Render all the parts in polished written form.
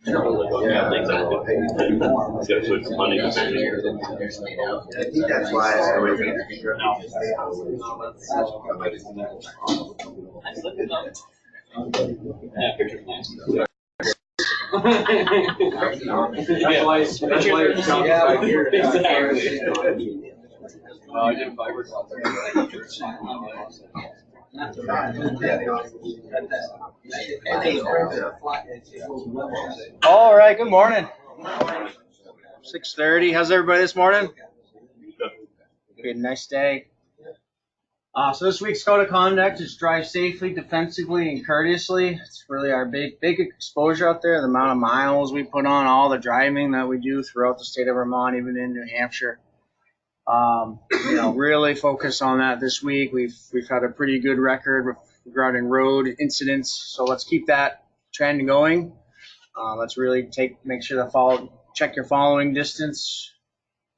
Yeah, exactly. Got to put some money to spend. I think that's why I always All right, good morning. 6:30. How's everybody this morning? Good, nice day. So this week's code of conduct is drive safely, defensively, and courteously. It's really our big exposure out there. The amount of miles we put on, all the driving that we do throughout the state of Vermont, even in New Hampshire. Really focus on that this week. We've had a pretty good record regarding road incidents, so let's keep that trend going. Let's really make sure to check your following distance,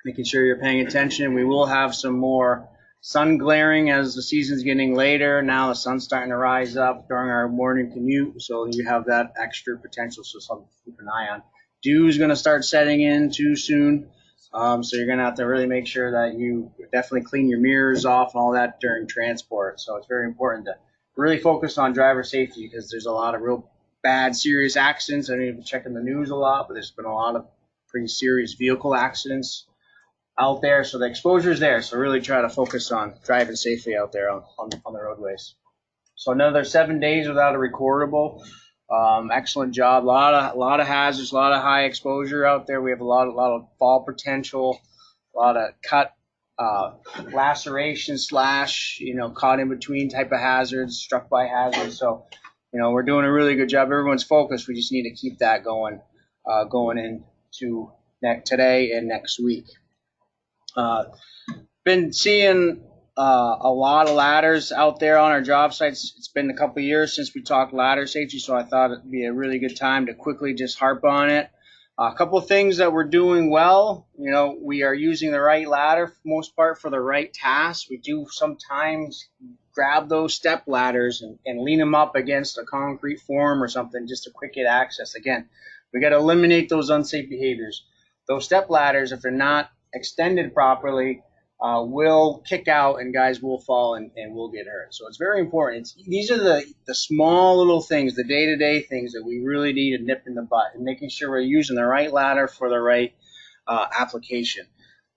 making sure you're paying attention. We will have some more sun glaring as the season's getting later. Now the sun's starting to rise up during our morning commute, so you have that extra potential, so something to keep an eye on. Dew is going to start setting in too soon, so you're going to have to really make sure that you definitely clean your mirrors off and all that during transport. So it's very important to really focus on driver safety because there's a lot of real bad, serious accidents. I know you've been checking the news a lot, but there's been a lot of pretty serious vehicle accidents out there. So the exposure is there. So really try to focus on driving safely out there on the roadways. So another 7 days without a recordable. Excellent job. A lot of hazards, a lot of high exposure out there. We have a lot of fall potential, a lot of cut, laceration / caught in between type of hazards, struck by hazards. So we're doing a really good job. Everyone's focused. We just need to keep that going into today and next week. Been seeing a lot of ladders out there on our job sites. It's been a couple of years since we talked ladder safety, so I thought it'd be a really good time to quickly just harp on it. A couple of things that we're doing well. We are using the right ladder for the most part for the right task. We do sometimes grab those step ladders and lean them up against a concrete form or something just to quick get access. Again, we got to eliminate those unsafe behaviors. Those step ladders, if they're not extended properly, will kick out and guys will fall and will get hurt. So it's very important. These are the small little things, the day-to-day things that we really need to nip in the butt and making sure we're using the right ladder for the right application.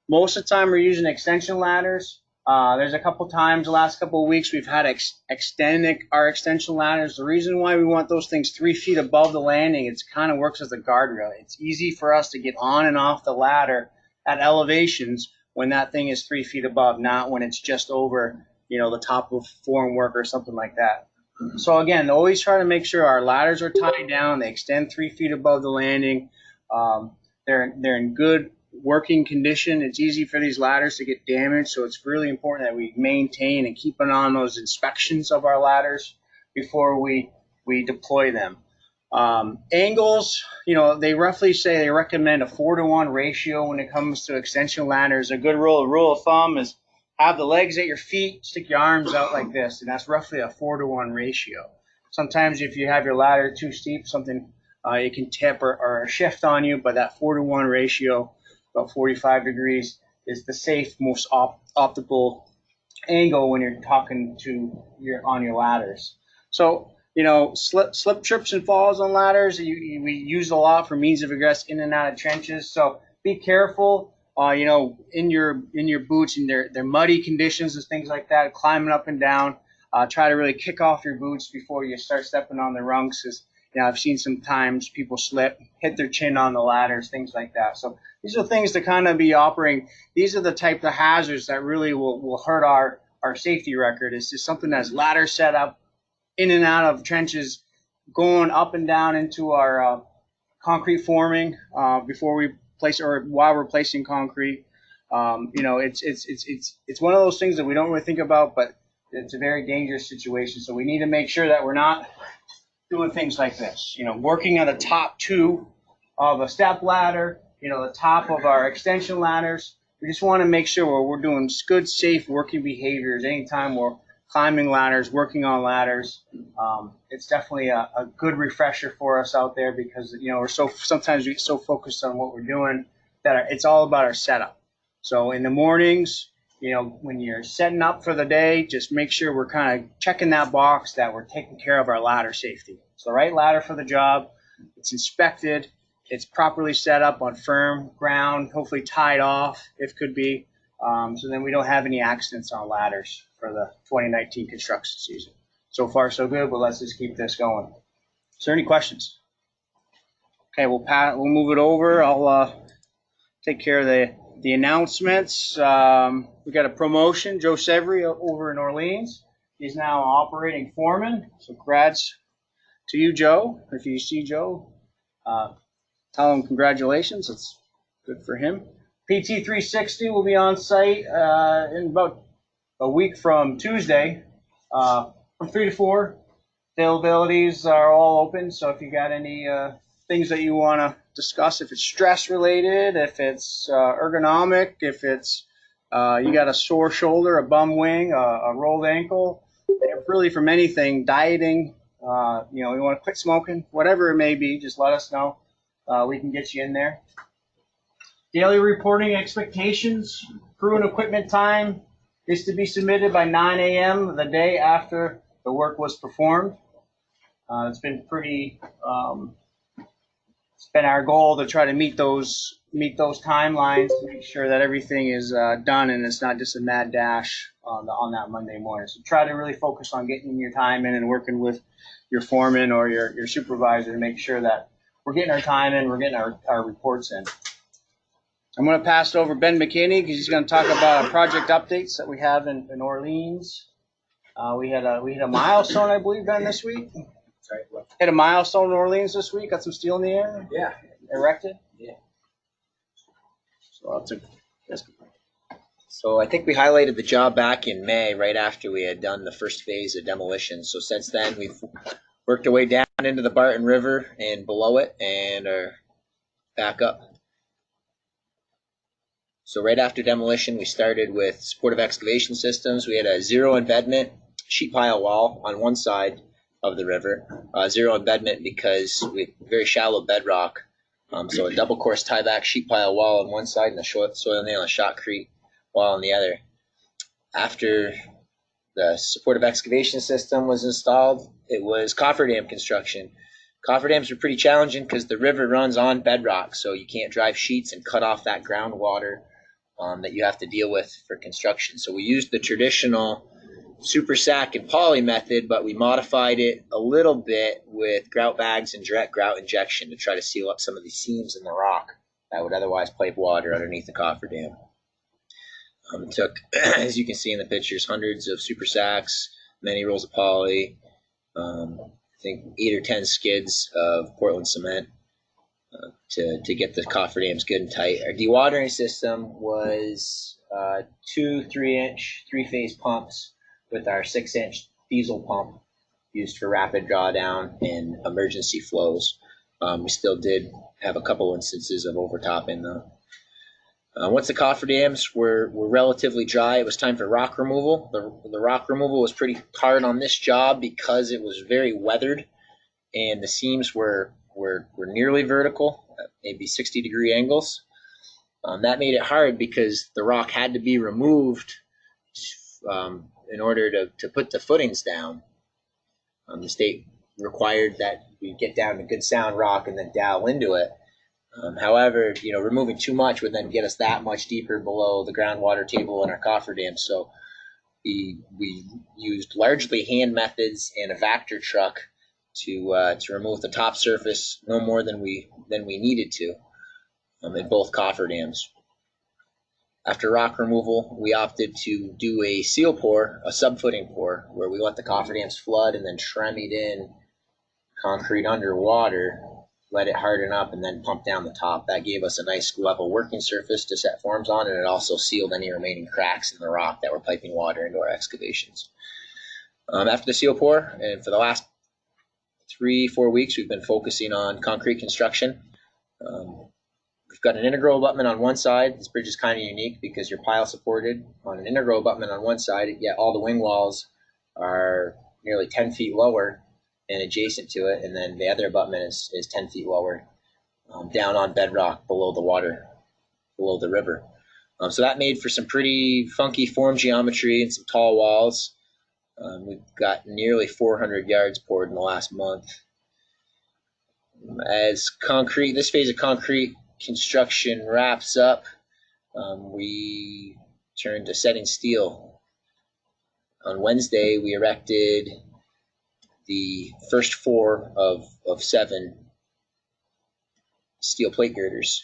Most of the time we're using extension ladders. There's a couple times the last couple of weeks we've had our extension ladders. The reason why we want those things 3 feet above the landing, it kind of works as a guardrail. It's easy for us to get on and off the ladder at elevations when that thing is 3 feet above, not when it's just over, the top of formwork or something like that. So again, always try to make sure our ladders are tied down. They extend 3 feet above the landing. They're in good working condition. It's easy for these ladders to get damaged, so it's really important that we maintain and keep an eye on those inspections of our ladders before we deploy them. Angles, they roughly say they recommend a 4-to-1 ratio when it comes to extension ladders. A good rule of thumb is have the legs at your feet, stick your arms out like this, and that's roughly a 4-to-1 ratio. Sometimes if you have your ladder too steep, something it can tip or shift on you, but that 4-to-1 ratio, about 45 degrees, is the safe, most optimal angle when you're talking on your ladders. So slip, trips, and falls on ladders, we use a lot for means of egress in and out of trenches. So be careful, in your boots, and they're muddy conditions and things like that, climbing up and down. Try to really kick off your boots before you start stepping on the rungs. Because I've seen sometimes people slip, hit their chin on the ladders, things like that. So these are things to kind of be operating. These are the type of hazards that really will hurt our safety record. It's just something that's ladder setup, in and out of trenches, going up and down into our concrete forming before we place or while we're placing concrete. It's one of those things that we don't really think about, but it's a very dangerous situation. So we need to make sure that we're not doing things like this. Working on the top two of a step ladder, the top of our extension ladders. We just want to make sure we're doing good, safe working behaviors anytime we're climbing ladders, working on ladders. It's definitely a good refresher for us out there because, we're sometimes we get so focused on what we're doing that it's all about our setup. So in the mornings, when you're setting up for the day, just make sure we're kind of checking that box that we're taking care of our ladder safety. It's the right ladder for the job. It's inspected. It's properly set up on firm ground, hopefully tied off if could be. So then we don't have any accidents on ladders for the 2019 construction season. So far, so good, but let's just keep this going. Is there any questions? Okay, we'll move it over. I'll take care of the announcements. We got a promotion. Joe Severy over in Orleans. He's now operating foreman. So congrats to you, Joe. If you see Joe, tell him congratulations. It's good for him. PT 360 will be on site in about a week from Tuesday, from 3 to 4. Availabilities are all open, so if you got any things that you want to discuss, if it's stress related, if it's ergonomic, if it's you got a sore shoulder, a bum wing, a rolled ankle, really from anything, dieting, you want to quit smoking, whatever it may be, just let us know. We can get you in there. Daily reporting expectations, crew and equipment time is to be submitted by 9 a.m. the day after the work was performed. It's been pretty, it's been our goal to try to meet those timelines to make sure that everything is done and it's not just a mad dash on that Monday morning. So try to really focus on getting your time in and working with your foreman or your supervisor to make sure that we're getting our time in, we're getting our reports in. I'm going to pass it over to Ben McKinney because he's going to talk about project updates that we have in Orleans. We had a milestone, I believe, Ben, this week. Sorry, what? Hit a milestone in Orleans this week. Got some steel in the air. Yeah. Erected. Yeah. So I think we highlighted the job back in May, right after we had done the first phase of demolition. So since then, we've worked our way down into the Barton River and below it and are back up. So right after demolition, we started with supportive excavation systems. We had a zero embedment sheet pile wall on one side of the river. Zero embedment because we have very shallow bedrock. So a double course tieback sheet pile wall on one side and a soil nail and shotcrete wall on the other. After the supportive excavation system was installed, it was cofferdam construction. Cofferdams are pretty challenging because the river runs on bedrock, so you can't drive sheets and cut off that groundwater that you have to deal with for construction. So we used the traditional super sack and poly method, but we modified it a little bit with grout bags and direct grout injection to try to seal up some of these seams in the rock that would otherwise pipe water underneath the cofferdam. It took, as you can see in the pictures, hundreds of super sacks, many rolls of poly, I think 8 or 10 skids of Portland cement to get the cofferdams good and tight. Our dewatering system was 2 3-inch 3-phase pumps with our 6-inch diesel pump used for rapid drawdown and emergency flows. We still did have a couple instances of overtopping though. Once the cofferdams were relatively dry, it was time for rock removal. The rock removal was pretty hard on this job because it was very weathered and the seams were nearly vertical, maybe 60-degree angles. That made it hard because the rock had to be removed in order to put the footings down. The state required that we get down to good sound rock and then dowel into it. However, removing too much would then get us that much deeper below the groundwater table in our cofferdam. So we used largely hand methods and a Vactor truck to remove the top surface no more than we needed to in both cofferdams. After rock removal, we opted to do a seal pour, a subfooting pour, where we let the cofferdams flood and then tremmied in concrete underwater, let it harden up, and then pump down the top. That gave us a nice level working surface to set forms on, and it also sealed any remaining cracks in the rock that were piping water into our excavations. After the seal pour, and for the last 3-4 weeks, we've been focusing on concrete construction. We've got an integral abutment on one side. This bridge is kind of unique because you're pile supported on an integral abutment on one side, yet all the wing walls are nearly 10 feet lower and adjacent to it, and then the other abutment is 10 feet lower, down on bedrock below the water, below the river. So that made for some pretty funky form geometry and some tall walls. We've got nearly 400 yards poured in the last month. As this phase of concrete construction wraps up, we turn to setting steel. On Wednesday, we erected the first 4 of 7 steel plate girders.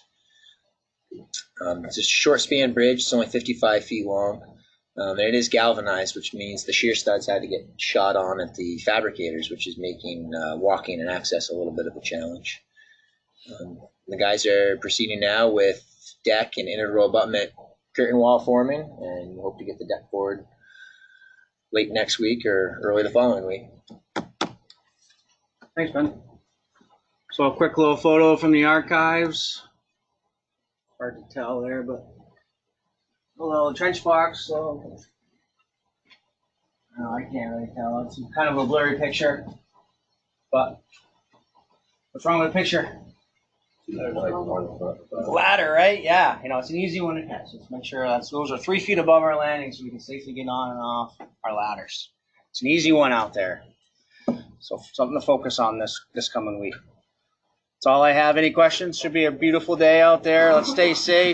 It's a short span bridge. It's only 55 feet long. And it is galvanized, which means the shear studs had to get shot on at the fabricators, which is making walking and access a little bit of a challenge. The guys are proceeding now with deck and integral abutment curtain wall forming, and we hope to get the deck poured late next week or early the following week. Thanks, Ben. So a quick little photo from the archives. Hard to tell there, but a little trench box. So no, I can't really tell. It's kind of a blurry picture. But what's wrong with the picture? The ladder, right? Yeah. It's an easy one to catch. Let's make sure those are 3 feet above our landing, so we can safely get on and off our ladders. It's an easy one out there. So something to focus on this coming week. That's all I have. Any questions? Should be a beautiful day out there. Let's stay safe.